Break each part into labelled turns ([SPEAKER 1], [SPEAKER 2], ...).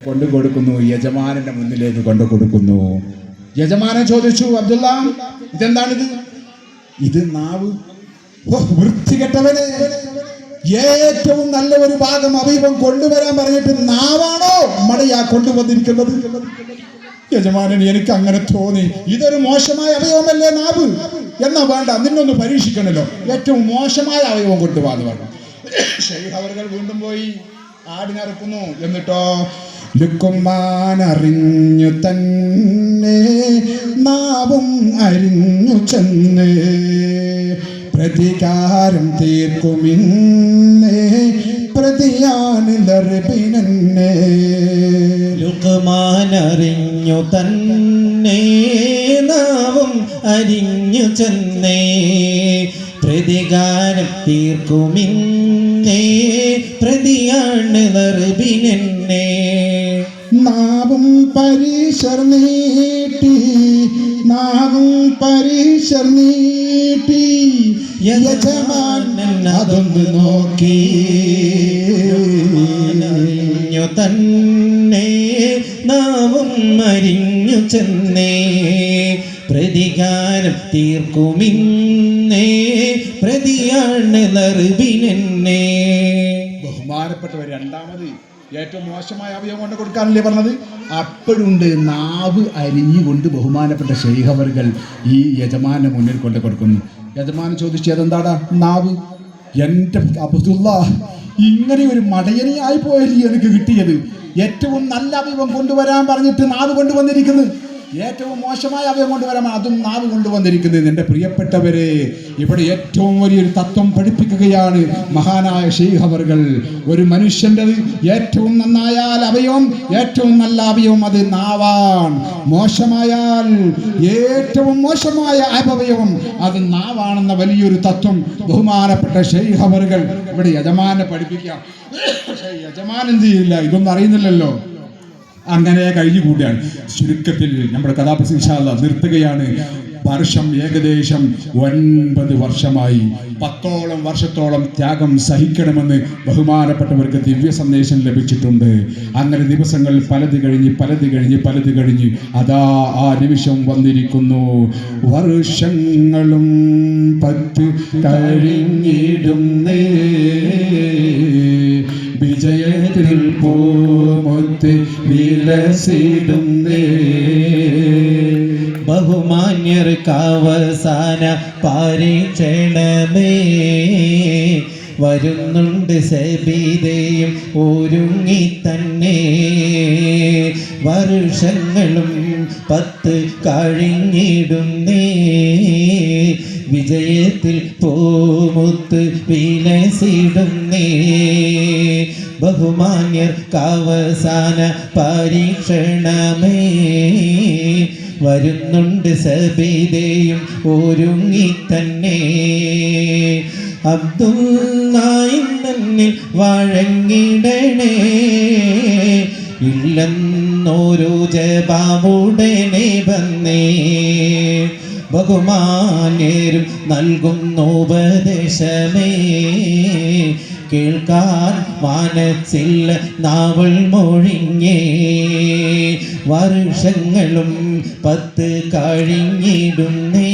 [SPEAKER 1] കൊണ്ടു കൊടുക്കുന്നു, യജമാനന്റെ മുന്നിലേക്ക് കൊണ്ടു കൊടുക്കുന്നു. യജമാനൻ ചോദിച്ചു, അബ്ദുള്ള, ഇതെന്താണിത്? ഇത് നാവ്. വൃത്തികെട്ടവനെ, ഏറ്റവും നല്ല ഒരു ഭാഗം അവയവം കൊണ്ടുവരാൻ പറഞ്ഞിട്ട് നാവാണോ മടയാ കൊണ്ടുവന്നിരിക്കുന്നത്? യജമാനൻ, എനിക്ക് അങ്ങനെ തോന്നി. ഇതൊരു മോശമായ അവയവമല്ലേ നാവ്? എന്നാ വേണ്ട, നിന്നൊന്ന് പരീക്ഷിക്കണല്ലോ, ഏറ്റവും മോശമായ അവയവം കൊണ്ടുപോകാന്ന് പറഞ്ഞു. ശൈഖ് അവർകൾ വീണ്ടും പോയി ആടിനറുക്കുന്നു. എന്നിട്ടോ ലുക്കുമാൻ അറിഞ്ഞു തന്നെ നാവും അരിഞ്ഞു ചെന്ന് പ്രതികാരം തീർക്കുമിന്നേ പ്രതിയാണ് ലർബിനന്നെ.
[SPEAKER 2] ലുക്മാൻ അറിഞ്ഞു തന്നെ നാവും അരിഞ്ഞു ചെന്നേ പ്രതികാരം തീർക്കുമിന്നേ പ്രതിയാണ് ലർബിനന്നെ.
[SPEAKER 1] നാവും പരീശർ നീട്ടി, നാവും പരീശർ നീട്ടി യജമാനൻ അതൊന്ന് നോക്കി.
[SPEAKER 2] തന്നെ നാവും അരിഞ്ഞു ചെന്നേ പ്രതികാരം തീർക്കുമിന്നേ പ്രതിയാണ് ലർബിനന്നെ.
[SPEAKER 1] ബഹുമാനപ്പെട്ടവർ, രണ്ടാമത് ഏറ്റവും മോശമായ അവയവം കൊണ്ട് കൊടുക്കാനല്ലേ പറഞ്ഞത്? അപ്പോഴുണ്ട് നാവ് അരിഞ്ഞുകൊണ്ട് ബഹുമാനപ്പെട്ട ശൈഖ് അവർകൾ ഈ യജമാനെ മുന്നിൽ കൊണ്ട് കൊടുക്കുന്നു. യജമാനൻ ചോദിച്ചു, അതെന്താടാ നാവ്? എൻ്റെ അബ്ദുള്ള, ഇങ്ങനെ ഒരു മടയനിയായി പോയല്ലേ എനിക്ക് കിട്ടിയത്. ഏറ്റവും നല്ല അവയവം കൊണ്ടുവരാൻ പറഞ്ഞിട്ട് നാവ് കൊണ്ടുവന്നിരിക്കുന്നു. ഏറ്റവും മോശമായ അവയവം കൊണ്ടുവരാൻ അതും നാവ് കൊണ്ടുവന്നിരിക്കുന്നത്. എൻ്റെ പ്രിയപ്പെട്ടവരെ, ഇവിടെ ഏറ്റവും വലിയൊരു തത്വം പഠിപ്പിക്കുകയാണ് മഹാനായ ശൈഖ് അവർകൾ. ഒരു മനുഷ്യൻ്റെ ഏറ്റവും നന്നായാൽ അവയവം, ഏറ്റവും നല്ല അവയവം അത് നാവാൻ. മോശമായാൽ ഏറ്റവും മോശമായ അവയവം അത് നാവാണെന്ന വലിയൊരു തത്വം ബഹുമാനപ്പെട്ട ശൈഖ് അവർകൾ ഇവിടെ യജമാനെ പഠിപ്പിക്കാം. പക്ഷേ യജമാൻ എന്ത് ചെയ്യില്ല, ഇതൊന്നും അറിയുന്നില്ലല്ലോ. അങ്ങനെ കഴിഞ്ഞു കൂടിയാണ്. ചുരുക്കത്തിൽ നമ്മുടെ കഥാപ്രസംഗം ഇൻഷാ അല്ലാഹ് നിർത്തുകയാണ്. വർഷം ഏകദേശം 9 വർഷമായി. 10ഓളം വർഷത്തോളം ത്യാഗം സഹിക്കണമെന്ന് ബഹുമാനപ്പെട്ടവർക്ക് ദിവ്യ സന്ദേശം ലഭിച്ചിട്ടുണ്ട്. അങ്ങനെ ദിവസങ്ങൾ പലത് കഴിഞ്ഞ് അതാ ആ നിമിഷം വന്നിരിക്കുന്നു. വർഷങ്ങളും 10 കഴിഞ്ഞിടുന്നേ വിജയത്തിൽ പൂമൊത്ത് വിലസിടുന്നേ.
[SPEAKER 2] ബഹുമാന്യർക്ക് അവസാന പരീക്ഷണമേ വരുന്നുണ്ട്. സബീദയും ഒരുങ്ങി തന്നെ. വർഷങ്ങളും 10 കഴിഞ്ഞിടുന്നേ വിജയത്തിൽ പൂമുത്ത് വിലസിടുന്നേ. ബഹുമാന്യർക്ക് അവസാന പരീക്ഷണമേ വരുന്നുണ്ട്. സബീദയും ഒരുങ്ങി തന്നെ. അബ്ദുള്ളായി തന്നിൽ വഴങ്ങിടണേ, ഇല്ലെന്നൊരു ജവാബുടനെ വന്നേ. ബഹുമാന്യരും നൽകുന്ന ഉപദേശമേ കേൾക്കാൻ മനസ്സില്ല നാവൾ മൊഴിഞ്ഞേ. വർഷങ്ങളും 10 കഴിഞ്ഞിടുന്നേ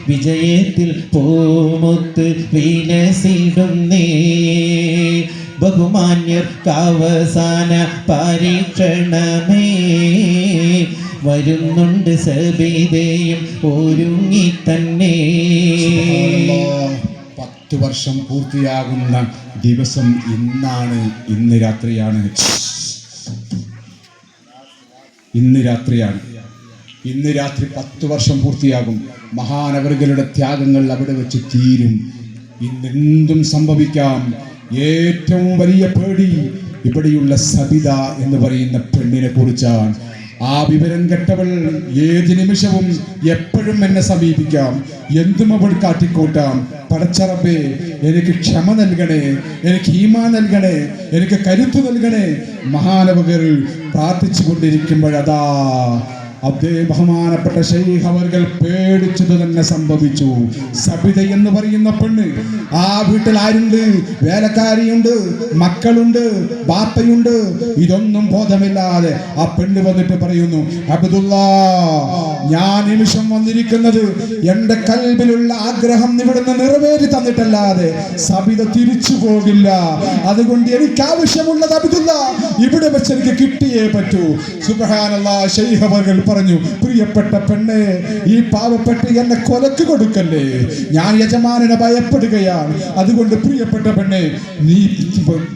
[SPEAKER 2] വിജയത്തിൽ പൂമുത്ത് വിലസിടുന്നേ. ബഹുമാന്യർക്ക് അവസാന പരീക്ഷണമേ വരുന്നുണ്ട്. സബീദയും ഒരുങ്ങി തന്നെ.
[SPEAKER 1] 10 വർഷം പൂർത്തിയാകുന്ന ദിവസം ഇന്നാണ്. ഇന്ന് രാത്രിയാണ്. ഇന്ന് രാത്രി 10 വർഷം പൂർത്തിയാകും. മഹാനവറുകളുടെ ത്യാഗങ്ങൾ അവിടെ വെച്ച് തീരും. ഇന്നെന്തും സംഭവിക്കാം. ഏറ്റവും വലിയ പേടി ഇവിടെയുള്ള സബിത എന്ന് പറയുന്ന പെണ്ണിനെ കുറിച്ചാണ്. ആ വിവരം കെട്ടവൾ ഏത് നിമിഷവും എപ്പോഴും എന്നെ സമീപിക്കാം, എന്തും അവൾ കാട്ടിക്കൂട്ടാം. പടച്ചറബേ, എനിക്ക് ക്ഷമ നൽകണേ, എനിക്ക് ഈമാൻ നൽകണേ, എനിക്ക് കരുത്ത് നൽകണേ. മഹാനവകൾ പ്രാർത്ഥിച്ചു കൊണ്ടിരിക്കുമ്പോഴതാ അതേ ബഹുമാനപ്പെട്ട ശൈഖ് അവർകൾ പേടിച്ചത് തന്നെ സംഭവിച്ചു. സബിത എന്ന് പറയുന്ന പെണ്ണ്, ആ വീട്ടിൽ ആരുണ്ട്? വേലക്കാരിയുണ്ട്, മക്കളുണ്ട്, ബാപ്പയുണ്ട്. ഇതൊന്നും ബോധമില്ലാതെ ആ പെണ്ണ് വന്നിട്ട് പറയുന്നു, അബ്ദുല്ലാ, ഞാൻ നിമിഷം വന്നിരിക്കുന്നത് എന്റെ കൽബിലുള്ള ആഗ്രഹം ഇവിടുന്ന് നിറവേറ്റി തന്നിട്ടല്ലാതെ സബിത തിരിച്ചു പോകില്ല. അതുകൊണ്ട് എനിക്ക് ആവശ്യമുള്ളത് അബ്ദുല്ലാ ഇവിടെ വെച്ച് എനിക്ക് കിട്ടിയേ പറ്റൂ. സുബ്ഹാനല്ലാഹ്. ശൈഖ് അവർകൾ പറഞ്ഞു, പ്രിയപ്പെട്ട പെണ്ണെ, ഈ പാവപ്പെട്ട് എന്നെ കൊലക്ക് കൊടുക്കല്ലേ, ഞാൻ യജമാനനെ ഭയപ്പെടുകയാണ്. അതുകൊണ്ട് പ്രിയപ്പെട്ട പെണ്ണെ, നീ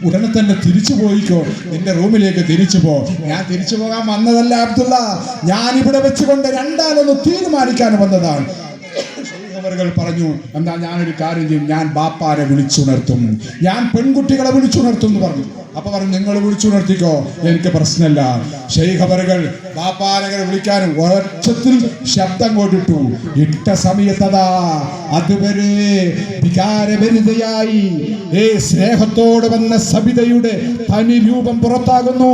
[SPEAKER 1] ഉടനെ തന്നെ തിരിച്ചു പോയിക്കോ, നിന്റെ റൂമിലേക്ക് തിരിച്ചു പോ. ഞാൻ തിരിച്ചു പോകാൻ വന്നതല്ല അബ്ദുള്ള, ഞാൻ ഇവിടെ വെച്ചുകൊണ്ട് രണ്ടാലൊന്ന് തീരുമാനിക്കാൻ വന്നതാണ്. അവർ പറഞ്ഞു, എന്താ ഞാനൊരു കാര്യം ചെയ്യും, ഞാൻ ബാപ്പാരെ വിളിച്ചുണർത്തും, ഞാൻ പെൺകുട്ടികളെ വിളിച്ചുണർത്തും എന്ന് പറഞ്ഞു. അപ്പൊ പറഞ്ഞു, നിങ്ങൾ വിളിച്ചുണർത്തിക്കോ, എനിക്ക് പ്രശ്നമില്ല. ശൈഖ് അവർകൾ ബാപ്പാരെ വിളിക്കാനും ഒച്ചത്തിൽ ശബ്ദം കൊണ്ടിട്ടു. ഇട്ട സമയത്തതാ അതുവരെ വികാരഭരിതയായി സ്നേഹത്തോട് വന്ന സബിതയുടെ തനി രൂപം പുറത്താകുന്നു.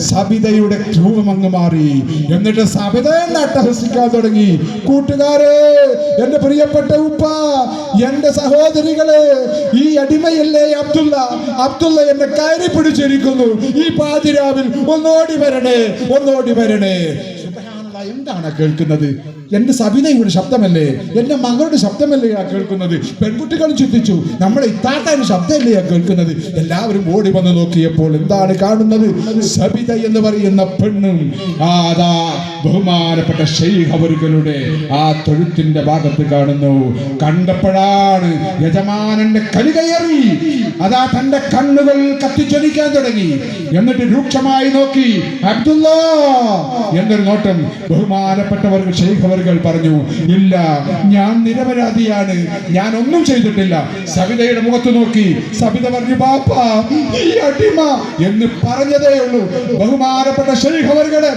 [SPEAKER 1] സബിതയുടെ രൂപം അങ്ങ് മാറി. എന്നിട്ട് സബിത എന്നെ അട്ടഹസിക്കാൻ തുടങ്ങി. കൂട്ടുകാരെ, എന്റെ പ്രിയപ്പെട്ട ഉപ്പ, എന്റെ സഹോദരികളെ, ഈ അടിമയല്ലേ അബ്ദുള്ള, അബ്ദുള്ള എന്നെ കയറി പിടിച്ചിരിക്കുന്നു. ഈ പാതിരാവിൽ ഒന്നോടി വരണേ, ഒന്നോടി വരണേ. എന്താണ് കേൾക്കുന്നത്? എന്റെ സബിതയുടെ ശബ്ദമല്ലേ, എന്റെ മകളുടെ ശബ്ദമല്ലേ കേൾക്കുന്നത്? പെൺകുട്ടികളും ചിന്തിച്ചു, നമ്മളെ ഇത്താത്താന്റെ ശബ്ദമല്ലേ കേൾക്കുന്നത്? എല്ലാവരും ഓടി വന്ന് നോക്കിയപ്പോൾ എന്താണ് കാണുന്നത്? സബിത എന്ന് പറയുന്ന പെണ്ണും അതാ ബഹുമാനപ്പെട്ട ശൈഖ് അവരുടെ ആ തൊഴുത്തിന്റെ ഭാഗത്ത് കാണുന്നു. കണ്ടപ്പോഴാണ് യജമാനന്റെ കലി കയറി. അതാ തന്റെ കണ്ണുകൾ കത്തിച്ചൊലിക്കാൻ തുടങ്ങി. എന്നിട്ട് രൂക്ഷമായി നോക്കി. അബ്ദുല്ലാ എന്നൊരു നോട്ടം. ബഹുമാനപ്പെട്ടവർക്ക് ശൈഖ് അവർകൾ പറഞ്ഞു, ഇല്ല, ഞാൻ നിരപരാധിയാണ്, ഞാൻ ഒന്നും ചെയ്തിട്ടില്ല. സബിതയുടെ മുഖത്ത് നോക്കി. സബിത പറഞ്ഞു, ബാപ്പാ, ഈ അടിമ എന്ന് പറഞ്ഞതേ ഉള്ളൂ. ബഹുമാനപ്പെട്ട ശൈഖ് അവർകളെ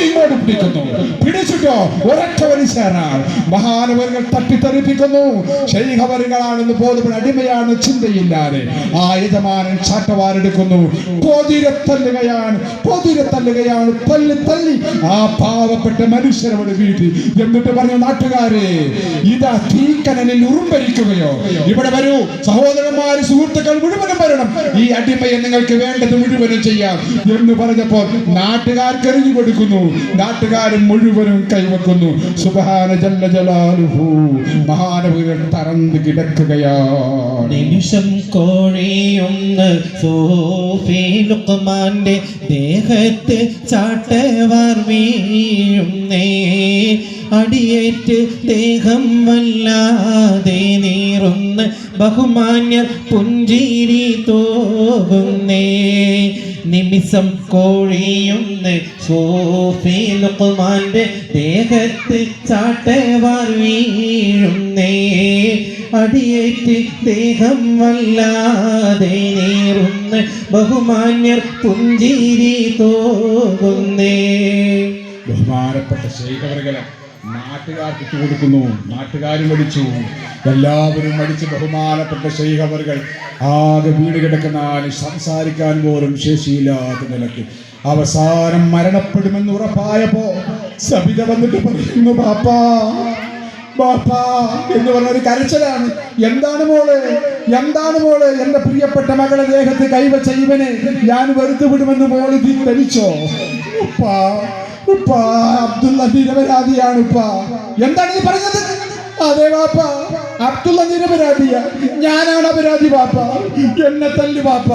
[SPEAKER 1] ഇങ്ങോട്ട് പിടിക്കുന്നു. പിടിച്ചിട്ടോ ഒരൊറ്റ വലിച്ചാണ്. മഹാനവറുകൾ തട്ടിത്തെറിപ്പിക്കുന്നു. ശൈഖ് അവർകളാണെന്ന് ബോധപ്പെട്ട അടിമയാണ് ചിന്തയില്ലാതെ ആ യജമാനൻ ചാട്ടവാരെടുക്കുന്നു. പൊതിരത്തല്ലുകയാണ്, പൊതിരത്തല്ലുകയാണ്. തല്ലി തല്ലി ആ പാവപ്പെട്ട മനുഷ്യരവിടെ വീട്ടിൽ. എന്നിട്ട് പറഞ്ഞു, നാട്ടുകാരെ, ഇതാ തീക്കനലിൽ ഉറുമ്പരിക്കുകയോ? ഇവിടെ വരൂ സഹോദരന്മാര്, സുഹൃത്തുക്കൾ മുഴുവനും വരണം. ഈ അടിമയെ നിങ്ങൾക്ക് വേണ്ടത് മുഴുവനും ചെയ്യാം എന്ന് പറഞ്ഞപ്പോൾ നാട്ടുകാർക്ക് എറിഞ്ഞു കൊടുക്കുന്നു. നാട്ടുകാരും മുഴുവനും കൈവെക്കുന്നു. സുബ്ഹാന ജല്ല ജലാലുഹു. മഹാനവറുകൾ തറന്ന് കിടക്കുകയാണ്.
[SPEAKER 2] നിമിഷം കോഴിയുന്ന സൂഫി ലുഖ്മാന്റെ ദേഹത്ത് ചാട്ടവാർ വീഴുന്നേ. അടിയേറ്റ് ദേഹം വല്ലാതെ നീറുന്ന ബഹുമാന്യർ പുഞ്ചിരി തോകുന്നേ. നിമിഷം കോഴിയുന്ന സൂഫി ലുഖ്മാന്റെ ദേഹത്ത് ചാട്ടവാർ വീഴുന്നേ. അടിയേറ്റ് ദേഹം വല്ലാതെ നീറുന്ന ബഹുമാന്യർ പുഞ്ചിരി തോകുന്നേ.
[SPEAKER 1] ബഹുമാനപ്പെട്ട ശൈഖ് അവർകളെ നാട്ടുകാർക്ക് കൊടുക്കുന്നു. നാട്ടുകാരും മടിച്ചു, എല്ലാവരും മടിച്ച്. ബഹുമാനപ്പെട്ട ശൈഖ് അവർകൾ ആകെ വീട് കിടക്കുന്ന സംസാരിക്കാൻ പോലും ശേഷിയില്ലാത്ത നിലയ്ക്ക് അവസാനം മരണപ്പെടുമെന്ന് ഉറപ്പായപ്പോ സബിത വന്നിട്ട് പറയുന്നു, ബാപ്പാ, ബാപ്പാ എന്ന് പറഞ്ഞൊരു കരച്ചിലാണ്. എന്താണ് മോളെ, എന്താണ് മോളെ? എന്റെ പ്രിയപ്പെട്ട മകളുടെ ദേഹത്ത് കൈവച്ച ഇവനെ ഞാൻ വെറുതെ വിടുമെന്ന് മോള് ധരിച്ചോ? ഉപ്പാ, ഉപ്പാ, അബ്ദുള്ള നിരപരാധിയാണ് ഉപ്പാ. എന്താണ് ഈ പറഞ്ഞത്? അതെ ബാപ്പ, അബ്ദുള്ള നിരപരാധിയ, ഞാനാണ് അപരാധി ബാപ്പ. എന്നെ തല്ലു ബാപ്പ,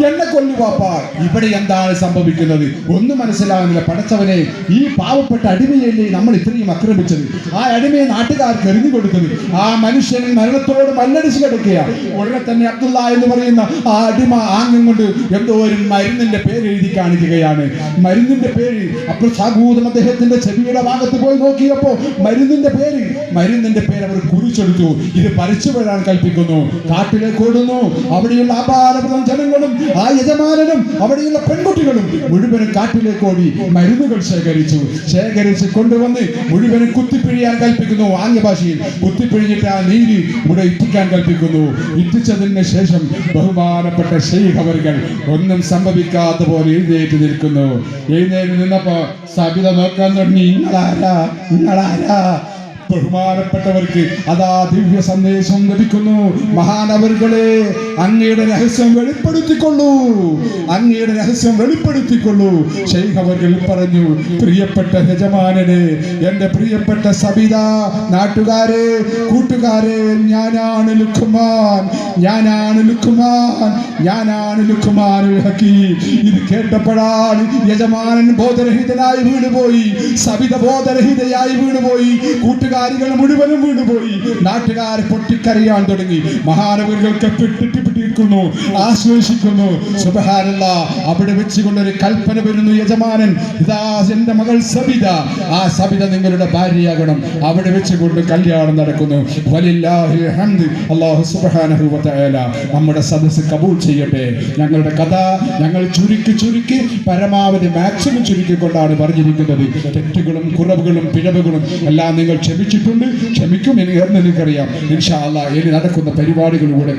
[SPEAKER 1] എന്നെ കൊല്ലു ബാപ്പ. ഇവിടെ എന്താണ് സംഭവിക്കുന്നത്? ഒന്നും മനസ്സിലാകുന്നില്ല. പടച്ചവനെ, ഈ പാവപ്പെട്ട അടിമയല്ലേ നമ്മൾ ഇത്രയും ആക്രമിച്ചത്? ആ അടിമയെ നാട്ടുകാർക്ക് എറിഞ്ഞു കൊടുത്തത്. ആ മനുഷ്യൻ മരണത്തോട് മല്ലടിച്ച് കിടക്കുക. ഉടനെ തന്നെ അബ്ദുള്ള എന്ന് പറയുന്ന ആ അടിമ ആംഗ്യം കൊണ്ട് എന്തോ ഒരു മരുന്നിന്റെ പേര് എഴുതി കാണിക്കുകയാണ്. മരുന്നിന്റെ പേര് അപ്പോൾ സാഗൂതം അദ്ദേഹത്തിന്റെ ചെവിയുടെ ഭാഗത്ത് പോയി നോക്കിയപ്പോ മരുന്നിന്റെ പേര് അവർ കുറിച്ചെടുത്തു. ഇത് പറിച്ചുവിടാൻ കൽപ്പിക്കുന്നു. കാട്ടിലേക്ക് ഓടുന്നു. അവിടെയുള്ള ആപാലപ്രദം ജനങ്ങളും ആ യജമാനനും അവിടെയുള്ള പെൺകുട്ടികളും മുഴുവനും കാട്ടിലേക്ക് ഓടി മരുന്നുകൾ ശേഖരിച്ച് കൊണ്ടുവന്ന് മുഴുവനും കുത്തിപ്പിഴിയാൻ കൽപ്പിക്കുന്നു. ആംഗ്യ ഭാഷയിൽ കുത്തിപ്പിഴിഞ്ഞിട്ട് ആ നീര് ഇവിടെ ഇറ്റിക്കാൻ കൽപ്പിക്കുന്നു. ഇറ്റിച്ചതിന് ശേഷം ബഹുമാനപ്പെട്ട ശൈഖ് അവർകൾ ഒന്നും സംഭവിക്കാത്ത പോലെ എഴുന്നേറ്റ് നിൽക്കുന്നു. എഴുന്നേറ്റ് നിന്നപ്പോ സബിത നോക്കാൻ തുടങ്ങി. നിങ്ങളാരാ? ബഹുമാനപ്പെട്ടവർക്ക് അതാ ദിവ്യ സന്ദേശം ലഭിക്കുന്നു. മഹാനവറുകളെ, അങ്ങയുടെ രഹസ്യം വെളിപ്പെടുത്തിക്കൊള്ളൂ, അങ്ങയുടെ രഹസ്യം വെളിപ്പെടുത്തിക്കൊള്ളൂ. ശൈഖ് അവർകൾ പറഞ്ഞു, പ്രിയപ്പെട്ട യജമാനനെ, എന്റെ പ്രിയപ്പെട്ട സബിത, നാട്ടുകാരെ, കൂട്ടുകാരെ, ഞാനാണ് ലുഖ്മാൻ, ലുഖ്മാനുൽ ഹക്കീം. ഇത് കേട്ടപ്പോഴാണ് യജമാനൻ ബോധരഹിതനായി വീണുപോയി, സബിത ബോധരഹിതയായി വീണുപോയി, കൂട്ടുകാരികൾ മുഴുവനും വീണുപോയി, നാട്ടുകാരെ പൊട്ടിക്കരയാൻ തുടങ്ങി. മഹാനവറുകൾക്ക് പെട്ടിരിക്കുന്നു, ആശ്വസിക്കുന്നു. സുബ്ഹാനല്ലാഹ്, അവിടെ വെച്ചുകൊണ്ടൊരു കൽപ്പന വരുന്നു. യജമാനൻ, ഇതാ എന്റെ മകൾ സബിത, ആ സബിത നിങ്ങളുടെ ഭാര്യയാകണം. അവിടെ വെച്ചുകൊണ്ട് കല്യാണം നടക്കുന്നു. വലില്ലാഹിൽ ഹംദ്. അല്ലാഹു സുബ്ഹാനഹു വ തആല നമ്മുടെ സദസ്സ് കബൂൽ ചെയ്യട്ടെ. ഞങ്ങളുടെ കഥ ഞങ്ങൾ ചുരുക്കി പരമാവധി മാക്സിമം ചുരുക്കിക്കൊണ്ടാണ് പറഞ്ഞിരിക്കുന്നത്. തെറ്റുകളും കുറവുകളും പിഴവുകളും എല്ലാം നിങ്ങൾ ക്ഷമിച്ചിട്ടുണ്ട്, ക്ഷമിക്കും എന്ന് എനിക്കറിയാം. ഇൻഷാ അല്ലാഹ് ഇനി നടക്കുന്ന പരിപാടികളിലൂടെ